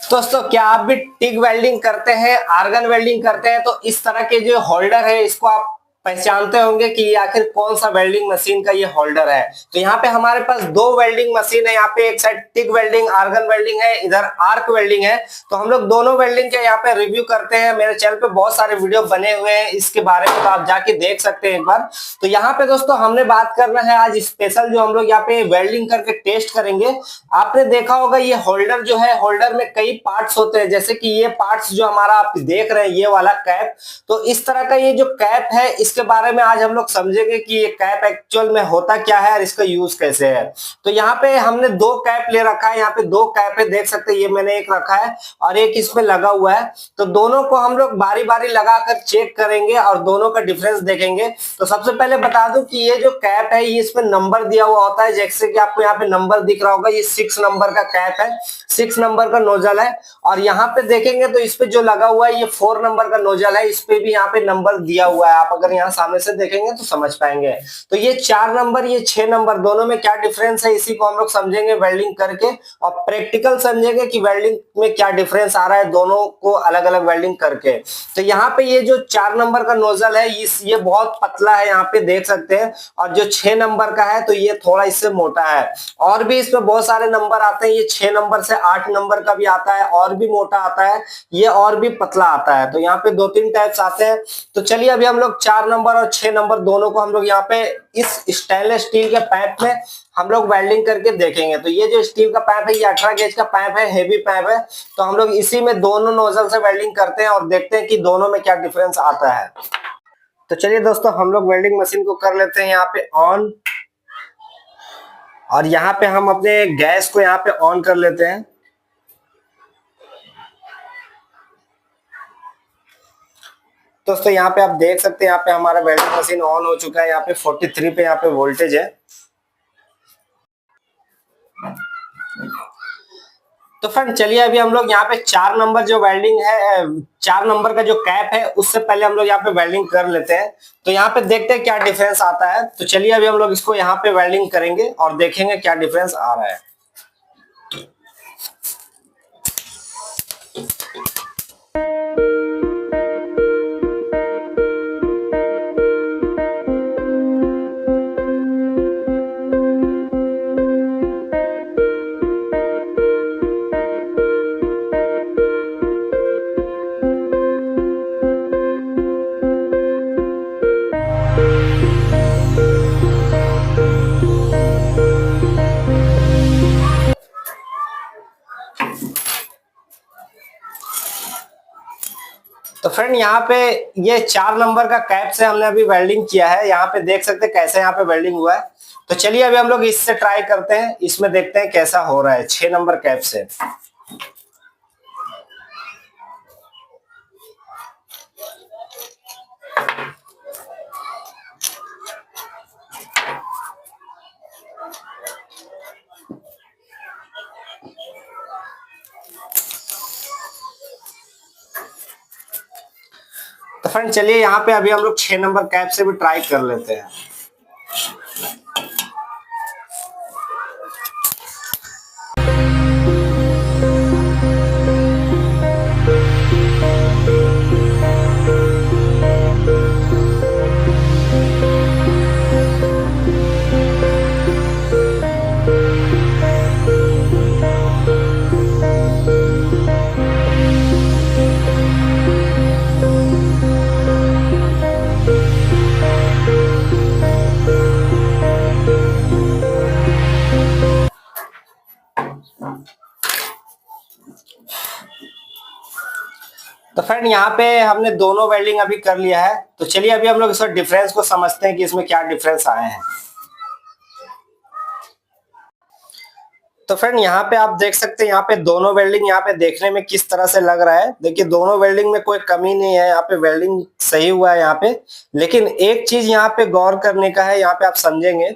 दोस्तों क्या आप भी टिग वेल्डिंग करते हैं, आर्गन वेल्डिंग करते हैं तो इस तरह के जो होल्डर है इसको आप पहचानते होंगे कि ये आखिर कौन सा वेल्डिंग मशीन का ये होल्डर है। तो यहाँ पे हमारे पास दो वेल्डिंग मशीन है, यहाँ पे एक side TIG welding argon welding है, इधर आर्क वेल्डिंग है। तो हम लोग दोनों वेल्डिंग के यहाँ पे रिव्यू करते हैं। मेरे चैनल पे बहुत सारे वीडियो बने हुए हैं इसके बारे में, तो आप जाके देख सकते हैं एक बार। तो यहाँ पे दोस्तों हमने बात करना है आज स्पेशल, जो हम लोग यहाँ पे वेल्डिंग करके टेस्ट करेंगे। आपने देखा होगा ये होल्डर जो है, होल्डर में कई पार्ट्स होते हैं, जैसे कि ये पार्ट्स जो हमारा आप देख रहे हैं ये वाला कैप। तो इस तरह का ये जो कैप है इसके बारे में आज हम लोग समझेंगे कि ये कैप एक्चुअल में होता क्या है और इसका यूज कैसे है। तो यहाँ पे हमने दो कैप ले रखा है, यहाँ पे दो कैप है, देख सकते हैं। ये मैंने एक रखा है और एक इसमें लगा हुआ है। तो दोनों को हम लोग बारी बारी लगाकर चेक करेंगे और दोनों का डिफरेंस देखेंगे। तो सबसे पहले बता दूं कि ये जो कैप है ये इसमें नंबर दिया हुआ होता है, जैसे कि आपको यहाँ पे नंबर दिख रहा होगा, ये 6 नंबर का कैप है, 6 नंबर का नोजल है। और यहाँ पे देखेंगे तो इस पे जो लगा हुआ है ये 4 नंबर का नोजल है, इस पे भी यहाँ पे नंबर दिया हुआ है। आप अगर यहाँ सामने से देखेंगे तो समझ पाएंगे। तो ये 4 नंबर, ये 6 नंबर, दोनों में क्या डिफरेंस है इसी को हम लोग समझेंगे वेल्डिंग करके, और प्रैक्टिकल समझेंगे कि वेल्डिंग में क्या डिफरेंस आ रहा है दोनों को अलग अलग वेल्डिंग करके। तो यहाँ पे ये जो 4 नंबर का नोजल है ये बहुत पतला है, यहाँ पे देख सकते हैं। और जो 6 नंबर का है तो ये थोड़ा इससे मोटा है। और भी इसमें बहुत सारे नंबर आते हैं, ये 6 नंबर से 8 नंबर का भी आता है, और भी मोटा आता है, ये और भी पतला आता है। तो यहाँ पे 2-3 टाइप्स आते हैं। तो चलिए अभी हम लोग 4 नंबर और 6 नंबर दोनों को हम लोग यहाँ पे इस स्टेनलेस स्टील के पाइप में हम लोग वेल्डिंग करके देखेंगे। तो ये जो स्टील का पाइप है ये 18 गेज का पाइप है, हेवी पाइप है। तो हम लोग इसी में दोनों नोजल से वेल्डिंग करते हैं और देखते हैं कि दोनों में क्या डिफरेंस आता है। तो चलिए दोस्तों हम लोग वेल्डिंग मशीन को कर लेते हैं यहाँ पे ऑन, और यहाँ पे हम अपने गैस को यहाँ पे ऑन कर लेते हैं। दोस्तों यहाँ पे आप देख सकते हैं, यहाँ पे हमारा वेल्डिंग मशीन ऑन हो चुका है। यहाँ पे 43 पे यहाँ पे वोल्टेज है। तो फ्रेंड चलिए अभी हम लोग यहाँ पे 4 नंबर जो वेल्डिंग है, 4 नंबर का जो कैप है उससे पहले हम लोग यहाँ पे वेल्डिंग कर लेते हैं। तो यहाँ पे देखते हैं क्या डिफरेंस आता है। तो चलिए अभी हम लोग इसको यहाँ पे वेल्डिंग करेंगे और देखेंगे क्या डिफरेंस आ रहा है। तो फ्रेंड यहाँ पे ये 4 नंबर का कैप से हमने अभी वेल्डिंग किया है, यहाँ पे देख सकते हैं कैसे यहाँ पे वेल्डिंग हुआ है। तो चलिए अभी हम लोग इससे ट्राई करते हैं, इसमें देखते हैं कैसा हो रहा है 6 नंबर कैप से। तो फ्रेंड चलिए यहाँ पे अभी हम लोग 6 नंबर कैप से भी ट्राई कर लेते हैं। तो फ्रेंड यहाँ पे हमने दोनों वेल्डिंग अभी कर लिया है। तो चलिए अभी हम लोग इसका डिफरेंस को समझते हैं कि इसमें क्या डिफरेंस आए हैं। तो फ्रेंड यहाँ पे आप देख सकते हैं, यहाँ पे दोनों वेल्डिंग यहाँ पे देखने में किस तरह से लग रहा है। देखिए दोनों वेल्डिंग में कोई कमी नहीं है, यहाँ पे वेल्डिंग सही हुआ है यहाँ पे। लेकिन एक चीज यहाँ पे गौर करने का है, यहाँ पे आप समझेंगे।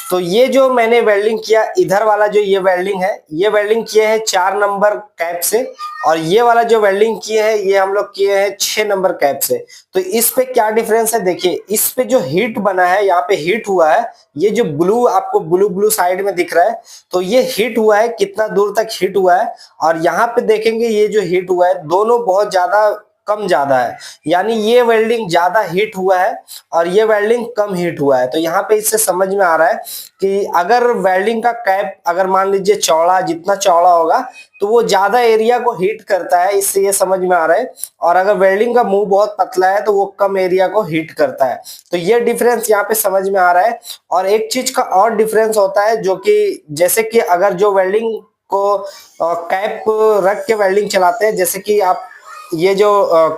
तो ये जो मैंने वेल्डिंग किया, इधर वाला जो ये वेल्डिंग है, ये वेल्डिंग किए हैं 4 नंबर कैप से, और ये वाला जो वेल्डिंग किए हैं ये हम लोग किए हैं 6 नंबर कैप से। तो इस पे क्या डिफरेंस है देखिए, इस पे जो हीट बना है, यहाँ पे हीट हुआ है, ये जो ब्लू आपको ब्लू साइड में दिख रहा है, तो ये हीट हीट हुआ है, कितना दूर तक हीट हुआ है, और यहाँ पे देखेंगे ये जो हीट हुआ है दोनों बहुत ज्यादा कम ज्यादा है, यानी ये वेल्डिंग ज्यादा हीट हुआ है और ये वेल्डिंग कम हीट हुआ है। तो यहाँ पे इससे समझ में आ रहा है कि अगर वेल्डिंग का कैप अगर मान लीजिए चौड़ा, जितना चौड़ा होगा तो वो ज्यादा एरिया को हीट करता है, इससे ये समझ में आ रहा है। और अगर वेल्डिंग का मुंह बहुत पतला है तो वो कम एरिया को हीट करता है। तो ये डिफरेंस यहाँ पे समझ में आ रहा है। और एक चीज का और डिफरेंस होता है जो कि जैसे कि अगर जो वेल्डिंग को कैप रख के वेल्डिंग चलाते हैं, जैसे कि आप ये जो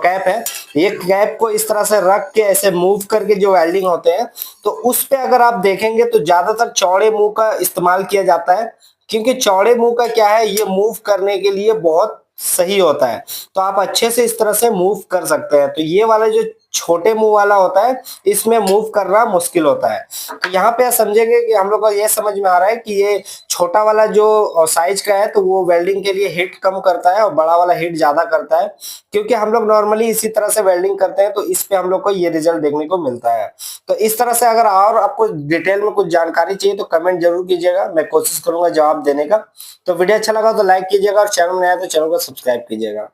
कैप है, ये कैप को इस तरह से रख के ऐसे मूव करके जो वेल्डिंग होते हैं, तो उस पे अगर आप देखेंगे तो ज्यादातर चौड़े मुंह का इस्तेमाल किया जाता है, क्योंकि चौड़े मुंह का क्या है, ये मूव करने के लिए बहुत सही होता है। तो आप अच्छे से इस तरह से मूव कर सकते हैं। तो ये वाला जो छोटे मुंह वाला होता है इसमें मूव करना मुश्किल होता है। तो यहाँ पे समझेंगे कि हम लोग को ये समझ में आ रहा है कि ये छोटा वाला जो साइज का है तो वो वेल्डिंग के लिए हीट कम करता है और बड़ा वाला हीट ज्यादा करता है, क्योंकि हम लोग नॉर्मली इसी तरह से वेल्डिंग करते हैं, तो इस पे हम लोग को ये रिजल्ट देखने को मिलता है। तो इस तरह से अगर और आपको डिटेल में कुछ जानकारी चाहिए तो कमेंट जरूर कीजिएगा, मैं कोशिश करूंगा जवाब देने का। तो वीडियो अच्छा लगा तो लाइक कीजिएगा और चैनल में आया तो चैनल को सब्सक्राइब कीजिएगा।